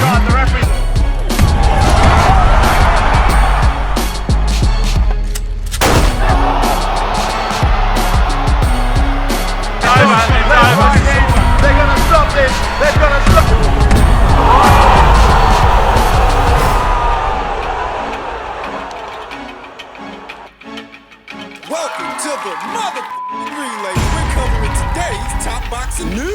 Welcome to the relay. We're covering today's top boxing news.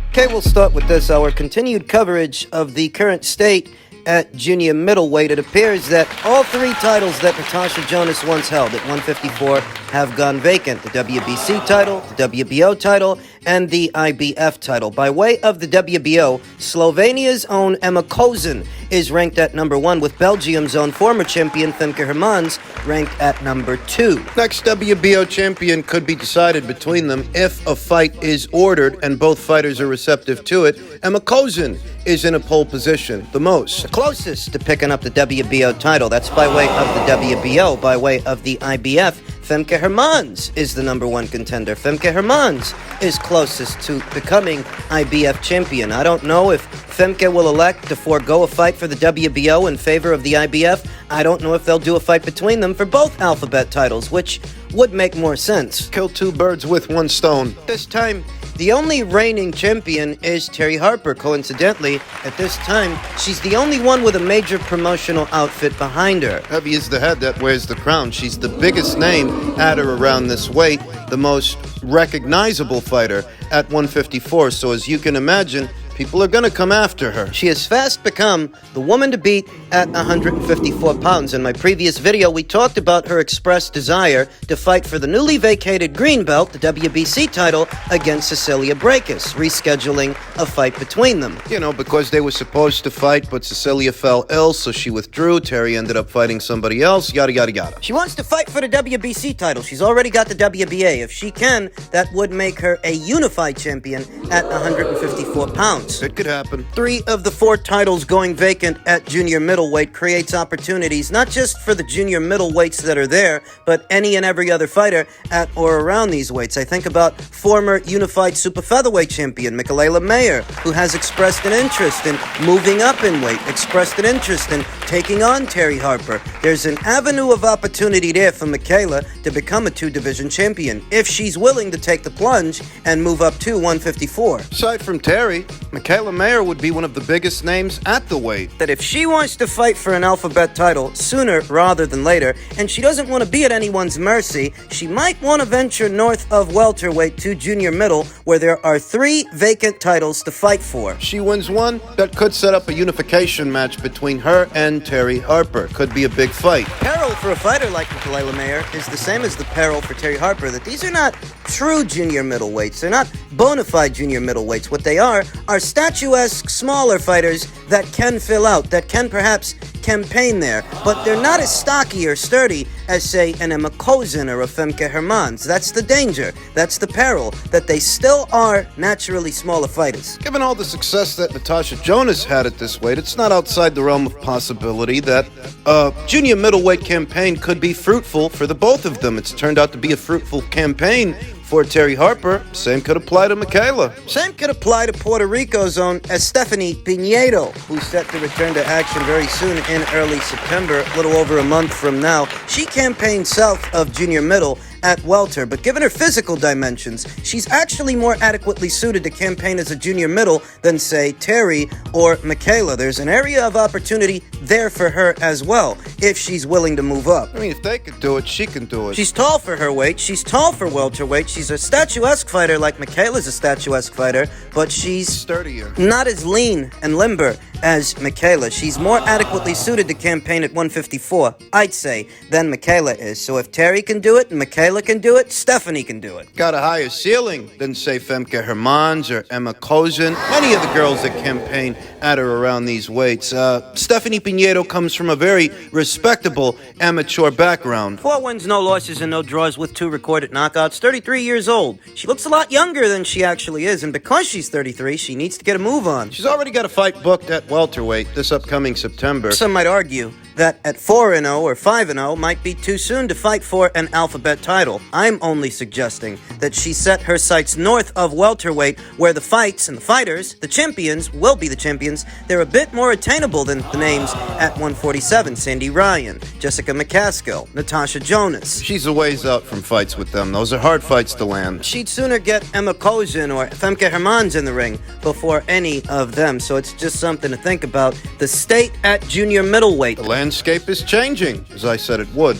Okay, we'll start with this. Our continued coverage of the current state at junior middleweight. It appears that all three titles that Natasha Jonas once held at 154 have gone vacant. The WBC title, the WBO title, and the IBF title. By way of the WBO, Slovenia's own Emma Kozin is ranked at number 1, with Belgium's own former champion Femke Hermans ranked at number 2. Next WBO champion could be decided between them if a fight is ordered and both fighters are receptive to it. Emma Kozin is in a pole position, the most. The closest to picking up the WBO title. That's by way of the WBO. By way of the IBF, Femke Hermans is the number 1 contender. Femke Hermans is closest to becoming IBF champion. I don't know if Femke will elect to forego a fight for the WBO in favor of the IBF. I don't know if they'll do a fight between them for both alphabet titles, which would make more sense. Kill two birds with one stone. This time, the only reigning champion is Terry Harper. Coincidentally, at this time, she's the only one with a major promotional outfit behind her. Heavy is the head that wears the crown. She's the biggest name at or around this weight, the most recognizable fighter at 154. So as you can imagine, people are going to come after her. She has fast become the woman to beat at 154 pounds. In my previous video, we talked about her expressed desire to fight for the newly vacated green belt, the WBC title, against Cecilia Brækhus, rescheduling a fight between them. You know, because they were supposed to fight, but Cecilia fell ill, so she withdrew. Terry ended up fighting somebody else, yada, yada, yada. She wants to fight for the WBC title. She's already got the WBA. If she can, that would make her a unified champion at 154 pounds. It could happen. 3 of the 4 titles going vacant at junior middleweight creates opportunities not just for the junior middleweights that are there, but any and every other fighter at or around these weights. I think about former unified super featherweight champion Mikaela Mayer, who has expressed an interest in moving up in weight, expressed an interest in taking on Terry Harper. There's an avenue of opportunity there for Mikaela to become a 2-division champion if she's willing to take the plunge and move up to 154. Aside from Terry, Mikaela Mayer would be one of the biggest names at the weight. That if she wants to fight for an alphabet title sooner rather than later, and she doesn't want to be at anyone's mercy, she might want to venture north of welterweight to junior middle, where there are 3 vacant titles to fight for. She wins one, that could set up a unification match between her and Terry Harper. Could be a big fight. Peril for a fighter like Mikaela Mayer is the same as the peril for Terry Harper, that these are not true junior middleweights. They're not bona fide junior middleweights. What they are statuesque smaller fighters that can fill out, that can perhaps campaign there, but they're not as stocky or sturdy as, say, an Emma Kozin or a Femke Hermans. That's the danger. That's the peril, that they still are naturally smaller fighters. Given all the success that Natasha Jonas had at this weight, it's not outside the realm of possibility that a junior middleweight campaign could be fruitful for the both of them. It's turned out to be a fruitful campaign for Terry Harper. Same could apply to Mikaela. Same could apply to Puerto Rico's own Estefany Pinedo, who's set to return to action very soon in early September, a little over a month from now. She campaigned south of junior middle at welter, but given her physical dimensions, she's actually more adequately suited to campaign as a junior middle than, say, Terry or Mikaela. There's an area of opportunity there for her as well, if she's willing to move up. I mean, if they could do it, she can do it. She's tall for her weight. She's tall for welterweight. She's a statuesque fighter like Mikaela's a statuesque fighter, but she's sturdier, not as lean and limber as Mikaela. She's more adequately suited to campaign at 154, I'd say, than Mikaela is. So if Terry can do it and Mikaela can do it, Stephanie can do it. Got a higher ceiling than, say, Femke Hermans or Emma Kozin, any of the girls that campaign at or around these weights. Estefany Pinedo comes from a very respectable amateur background. 4 wins, no losses, and no draws with 2 recorded knockouts. 33 years old. She looks a lot younger than she actually is, and because she's 33, she needs to get a move on. She's already got a fight booked at welterweight this upcoming September. Some might argue that at 4-0 or 5-0 might be too soon to fight for an alphabet title. I'm only suggesting that she set her sights north of welterweight, where the fights and the fighters, the champions, will be the champions. They're a bit more attainable than the names at 147. Sandy Ryan, Jessica McCaskill, Natasha Jonas. She's a ways out from fights with them. Those are hard fights to land. She'd sooner get Emma Kozin or Femke Hermans in the ring before any of them, so it's just something to think about. The state at junior middleweight. The landscape is changing, as I said it would.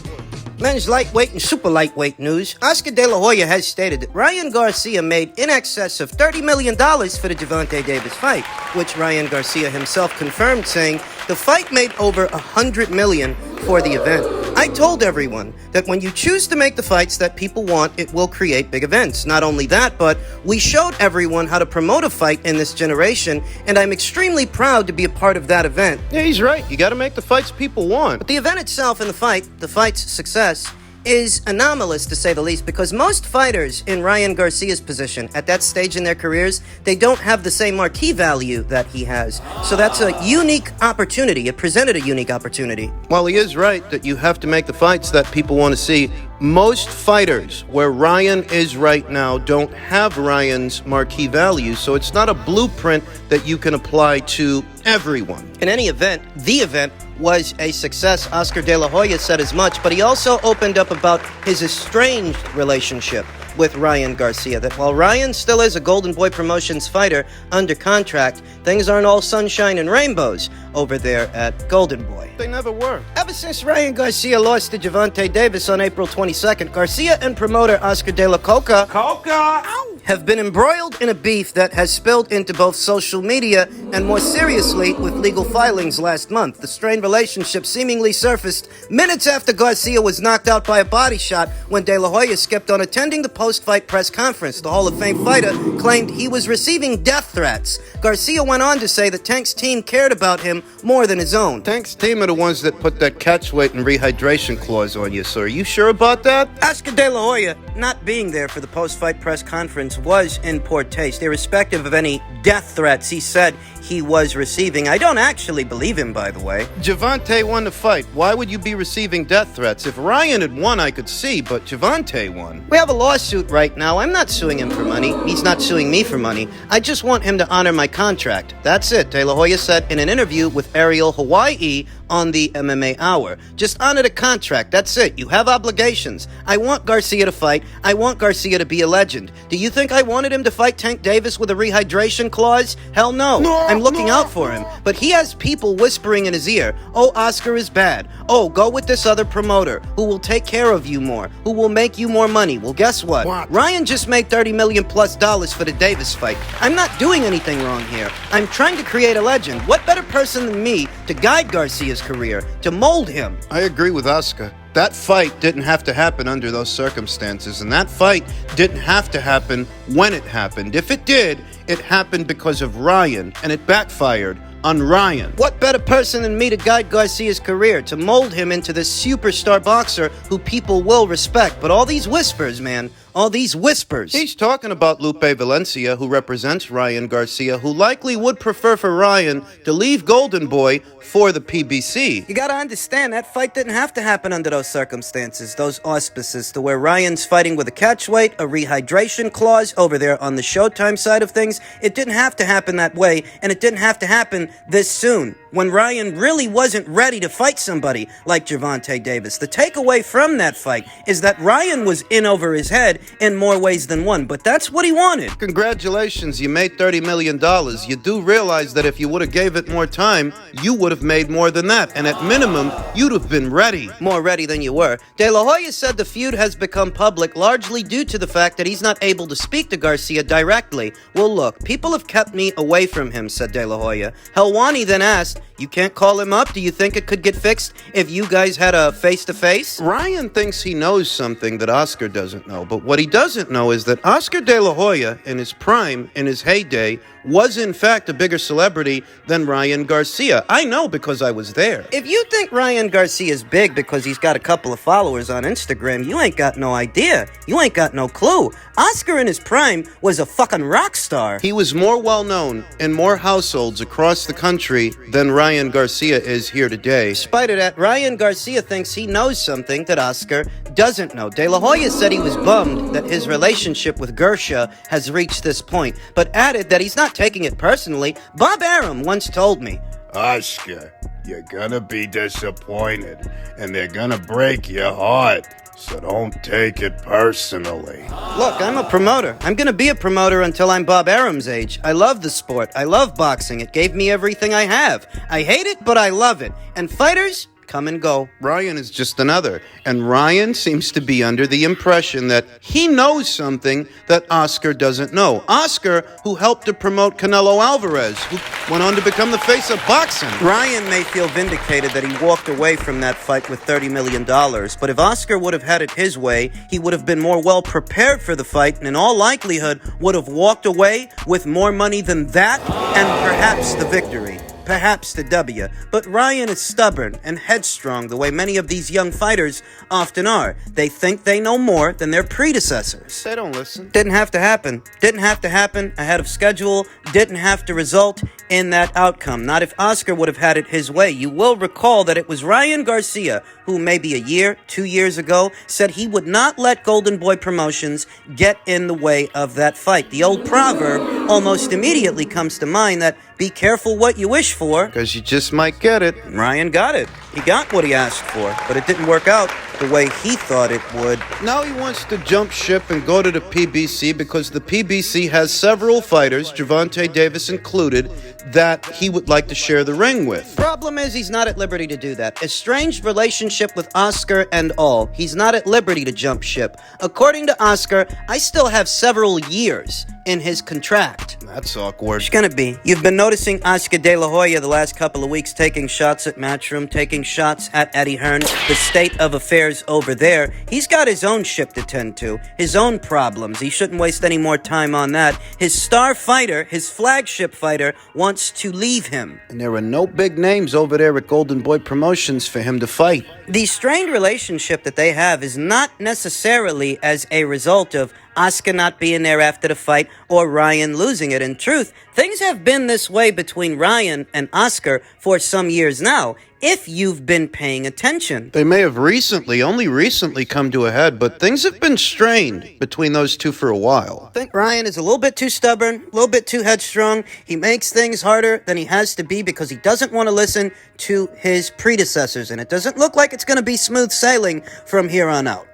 Men's lightweight and super lightweight news. Oscar De La Hoya has stated that Ryan Garcia made in excess of $30 million for the Gervonta Davis fight, which Ryan Garcia himself confirmed, saying the fight made over $100 million for the event. I told everyone that when you choose to make the fights that people want, it will create big events. Not only that, but we showed everyone how to promote a fight in this generation, and I'm extremely proud to be a part of that event. Yeah, he's right. You gotta make the fights people want. But the event itself and the fight's success, is anomalous to say the least, because most fighters in Ryan Garcia's position at that stage in their careers, they don't have the same marquee value that he has. So that's a unique opportunity. It presented a unique opportunity. While he is right that you have to make the fights that people want to see, most fighters where Ryan is right now don't have Ryan's marquee value, so it's not a blueprint that you can apply to everyone. In any event, the event was a success. Oscar De La Hoya said as much, but he also opened up about his estranged relationship with Ryan Garcia, that while Ryan still is a Golden Boy Promotions fighter under contract, things aren't all sunshine and rainbows over there at Golden Boy. They never were. Ever since Ryan Garcia lost to Gervonta Davis on April 22nd, Garcia and promoter Oscar De La Coca have been embroiled in a beef that has spilled into both social media and, more seriously, with legal filings last month. The strained relationship seemingly surfaced minutes after Garcia was knocked out by a body shot when De La Hoya skipped on attending the post-fight press conference. The Hall of Fame fighter claimed he was receiving death threats. Garcia went on to say that Tank's team cared about him more than his own. Tank's team are the ones that put that catch weight and rehydration clause on you, so are you sure about that? Oscar De La Hoya not being there for the post-fight press conference was in poor taste, irrespective of any death threats he said he was receiving. I don't actually believe him, by the way. Gervonta won the fight. Why would you be receiving death threats? If Ryan had won, I could see, but Gervonta won. We have a lawsuit right now. I'm not suing him for money. He's not suing me for money. I just want him to honor my contract. That's it, De La Hoya said in an interview with Ariel Hawaii on the MMA Hour. Just honor the contract. That's it. You have obligations. I want Garcia to fight. I want Garcia to be a legend. Do you think I wanted him to fight Tank Davis with a rehydration clause? Hell no. I'm looking out for him. But he has people whispering in his ear, oh, Oscar is bad. Oh, go with this other promoter who will take care of you more, who will make you more money. Well, guess what? Ryan just made $30 million plus for the Davis fight. I'm not doing anything wrong here. I'm trying to create a legend. What better person than me to guide Garcia's career, to mold him? I agree with Oscar. That fight didn't have to happen under those circumstances, and that fight didn't have to happen when it happened. If it did, it happened because of Ryan, and it backfired on Ryan. What better person than me to guide Garcia's career, to mold him into this superstar boxer who people will respect? But all these whispers, man, all these whispers. He's talking about Lupe Valencia, who represents Ryan Garcia, who likely would prefer for Ryan to leave Golden Boy for the PBC. You gotta understand, that fight didn't have to happen under those circumstances, those auspices, to where Ryan's fighting with a catchweight, a rehydration clause over there on the Showtime side of things. It didn't have to happen that way, and it didn't have to happen this soon, when Ryan really wasn't ready to fight somebody like Gervonta Davis. The takeaway from that fight is that Ryan was in over his head in more ways than one, but that's what he wanted. Congratulations, you made $30 million. You do realize that if you would have gave it more time, you would have made more than that, and at minimum, you'd have been ready. More ready than you were. De La Hoya said the feud has become public largely due to the fact that he's not able to speak to Garcia directly. Well, look, people have kept me away from him, said De La Hoya. Helwani then asked, you can't call him up? Do you think it could get fixed if you guys had a face-to-face? Ryan thinks he knows something that Oscar doesn't know, but what he doesn't know is that Oscar De La Hoya, in his prime, in his heyday, was in fact a bigger celebrity than Ryan Garcia. I know because I was there. If you think Ryan Garcia's big because he's got a couple of followers on Instagram, you ain't got no idea. You ain't got no clue. Oscar in his prime was a fucking rock star. He was more well-known in more households across the country than Ryan Garcia is here today. In spite of that, Ryan Garcia thinks he knows something that Oscar doesn't know. De La Hoya said he was bummed that his relationship with Garcia has reached this point, but added that he's not taking it personally. Bob Arum once told me, Oscar, you're gonna be disappointed, and they're gonna break your heart, so don't take it personally. look, I'm a promoter. I'm going to be a promoter until I'm Bob Arum's age. I love the sport. I love boxing. It gave me everything I have. I hate it, but I love it. And fighters come and go. Ryan is just another. And Ryan seems to be under the impression that he knows something that Oscar doesn't know. Oscar, who helped to promote Canelo Alvarez, who went on to become the face of boxing. Ryan may feel vindicated that he walked away from that fight with $30 million, but if Oscar would have had it his way, he would have been more well prepared for the fight and in all likelihood would have walked away with more money than that and perhaps the victory. Perhaps the W. But Ryan is stubborn and headstrong the way many of these young fighters often are. They think they know more than their predecessors. They don't listen. Didn't have to happen. Didn't have to happen ahead of schedule. Didn't have to result in that outcome. Not if Oscar would have had it his way. You will recall that it was Ryan Garcia who maybe a year, 2 years ago, said he would not let Golden Boy Promotions get in the way of that fight. The old proverb almost immediately comes to mind that be careful what you wish for. Because you just might get it. Ryan got it. He got what he asked for, but it didn't work out the way he thought it would. Now he wants to jump ship and go to the PBC because the PBC has several fighters, Gervonta Davis included, that he would like to share the ring with. Problem is, he's not at liberty to do that. Estranged relationship with Oscar and all. He's not at liberty to jump ship. According to Oscar, I still have several years in his contract. That's awkward. It's gonna be. You've been noticing Oscar De La Hoya the last couple of weeks taking shots at Matchroom, taking shots at Eddie Hearn, the state of affairs over there. He's got his own ship to tend to, his own problems. He shouldn't waste any more time on that. His star fighter, his flagship fighter, wants to leave him. And there are no big names over there at Golden Boy Promotions for him to fight. The strained relationship that they have is not necessarily as a result of Oscar not being there after the fight or Ryan losing it. In truth, things have been this way between Ryan and Oscar for some years now, if you've been paying attention. They may have only recently come to a head, but things have been strained between those two for a while. I think Ryan is a little bit too stubborn, a little bit too headstrong. He makes things harder than he has to be because he doesn't want to listen to his predecessors, and it doesn't look like it's going to be smooth sailing from here on out.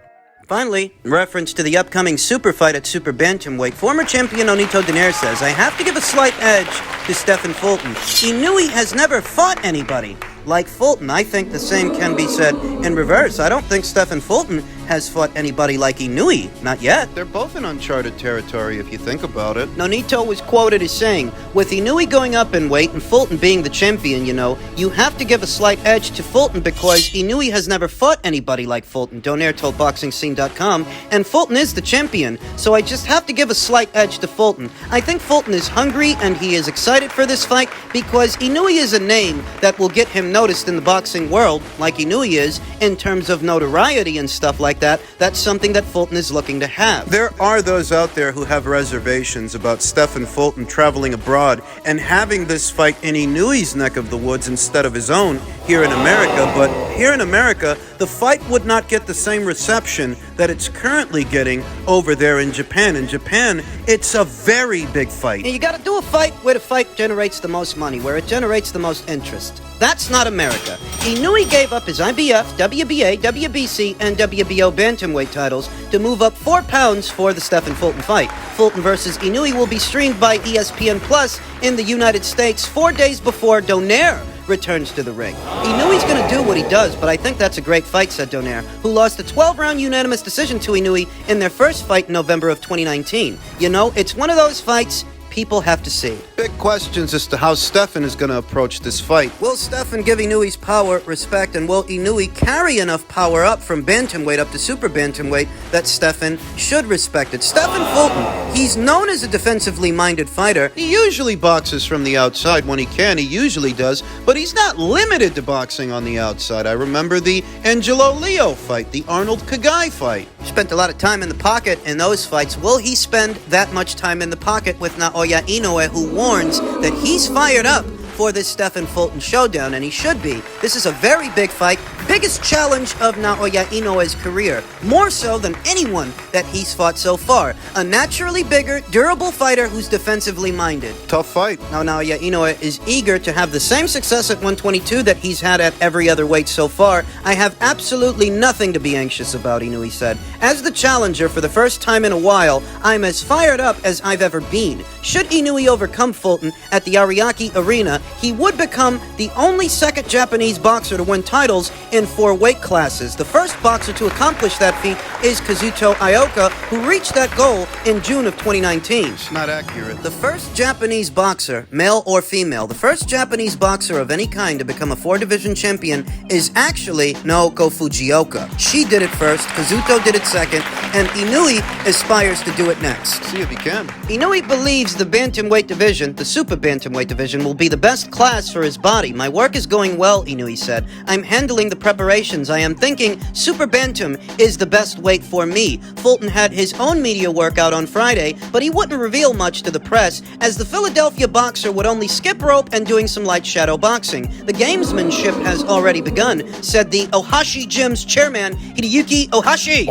Finally, in reference to the upcoming super fight at super bantamweight, former champion Nonito Donaire says, I have to give a slight edge to Stephen Fulton. Inoue has never fought anybody like Fulton. I think the same can be said in reverse. I don't think Stephen Fulton has fought anybody like Inoue. Not yet. They're both in uncharted territory if you think about it. Nonito was quoted as saying, with Inoue going up in weight and Fulton being the champion, you have to give a slight edge to Fulton because Inoue has never fought anybody like Fulton. Donaire told BoxingScene.com, and Fulton is the champion, so I just have to give a slight edge to Fulton. I think Fulton is hungry and he is excited for this fight because Inoue is a name that will get him noticed in the boxing world, like Inoue is, in terms of notoriety and stuff like that. That's something that Fulton is looking to have. There are those out there who have reservations about Stephen Fulton traveling abroad and having this fight in Inoue's neck of the woods instead of his own here in America, but here in America, the fight would not get the same reception that it's currently getting over there in Japan. In Japan, it's a very big fight. You gotta do a fight where the fight generates the most money, where it generates the most interest. That's not America. Inoue gave up his IBF, WBA, WBC, and WBO bantamweight titles to move up 4 pounds for the Stephen Fulton fight. Fulton versus Inoue will be streamed by ESPN Plus in the United States 4 days before Donaire returns to the ring. Inoue's going to do what he does, but I think that's a great fight, said Donaire, who lost a 12-round unanimous decision to Inoue in their first fight in November of 2019. It's one of those fights people have to see. Big questions as to how Stefan is going to approach this fight. Will Stefan give Inoue's power respect, and will Inoue carry enough power up from bantamweight up to super bantamweight that Stefan should respect it? Stefan Fulton, he's known as a defensively minded fighter. He usually boxes from the outside when he can. He usually does, but he's not limited to boxing on the outside. I remember the Angelo Leo fight, the Arnold Kagai fight. Spent a lot of time in the pocket in those fights. Will he spend that much time in the pocket with Naoya Inoue, who warns that he's fired up for this Stefan Fulton showdown, and he should be. This is a very big fight, biggest challenge of Naoya Inoue's career, more so than anyone that he's fought so far. A naturally bigger, durable fighter who's defensively minded. Tough fight. Now, Naoya Inoue is eager to have the same success at 122 that he's had at every other weight so far. I have absolutely nothing to be anxious about, Inoue said. As the challenger for the first time in a while, I'm as fired up as I've ever been. Should Inoue overcome Fulton at the Ariake Arena, he would become the only second Japanese boxer to win titles in 4 weight classes. The first boxer to accomplish that feat is Kazuto Ioka, who reached that goal in June of 2019. It's not accurate. The first Japanese boxer, male or female, the first Japanese boxer of any kind to become a 4-division champion is actually Naoko Fujioka. She did it first, Kazuto did it second, and Inoue aspires to do it next. See if he can. Inoue believes the bantamweight division, the super bantamweight division, will be the best class for his body. My work is going well, Inoue said. I'm handling the preparations. I am thinking super bantam is the best weight for me. Fulton had his own media workout on Friday, but he wouldn't reveal much to the press, as the Philadelphia boxer would only skip rope and doing some light shadow boxing. The gamesmanship has already begun, said the Ohashi Gym's chairman, Hideyuki Ohashi.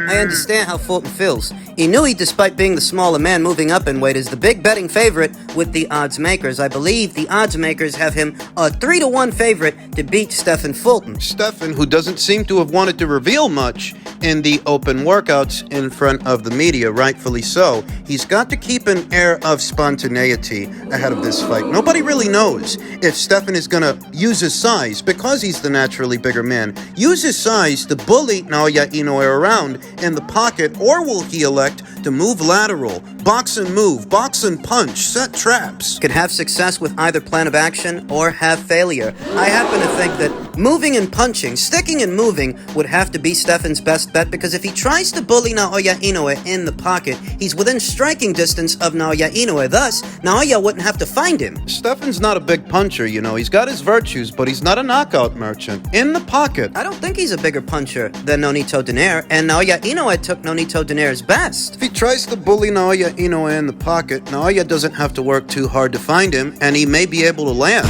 I understand how Fulton feels. Inoue, despite being the smaller man moving up in weight, is the big betting favorite with the odds makers. I believe the odds makers have him a 3-1 favorite to beat Stefan Fulton. Stefan, who doesn't seem to have wanted to reveal much in the open workouts in front of the media, rightfully so. He's got to keep an air of spontaneity ahead of this fight. Nobody really knows if Stefan is going to use his size, because he's the naturally bigger man, use his size to bully Naoya Inoue around in the pocket, or will he elect to move lateral, box and move, box and punch, set traps? Could have success with either plan of action or have failure. I happen to think that moving and punching, sticking and moving, would have to be Stefan's best bet, because if he tries to bully Naoya Inoue in the pocket, he's within striking distance of Naoya Inoue. Thus, Naoya wouldn't have to find him. Stefan's not a big puncher, you know. He's got his virtues, but he's not a knockout merchant. In the pocket. I don't think he's a bigger puncher than Nonito Donaire, and Naoya Inoue took Nonito Donaire's best. If he tries to bully Naoya Inoue in the pocket, Naoya doesn't have to work too hard to find him, and he may be able to land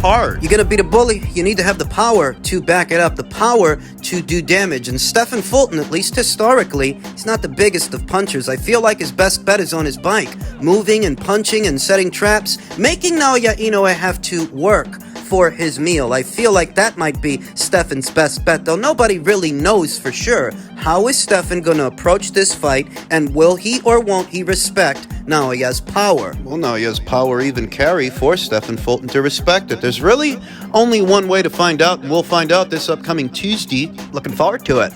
hard. You're gonna beat a bully, you need to have the power to back it up, the power to do damage. And Stefan Fulton, at least historically, he's not the biggest of punchers. I feel like his best bet is on his bike, moving and punching and setting traps, making Naoya Inoue have to work for his meal. I feel like that might be Stefan's best bet, though nobody really knows for sure. How is Stefan going to approach this fight, and will he or won't he respect Naoya's power? Well, Naoya's power even carry for Stefan Fulton to respect it. There's really only one way to find out, and we'll find out this upcoming Tuesday. Looking forward to it.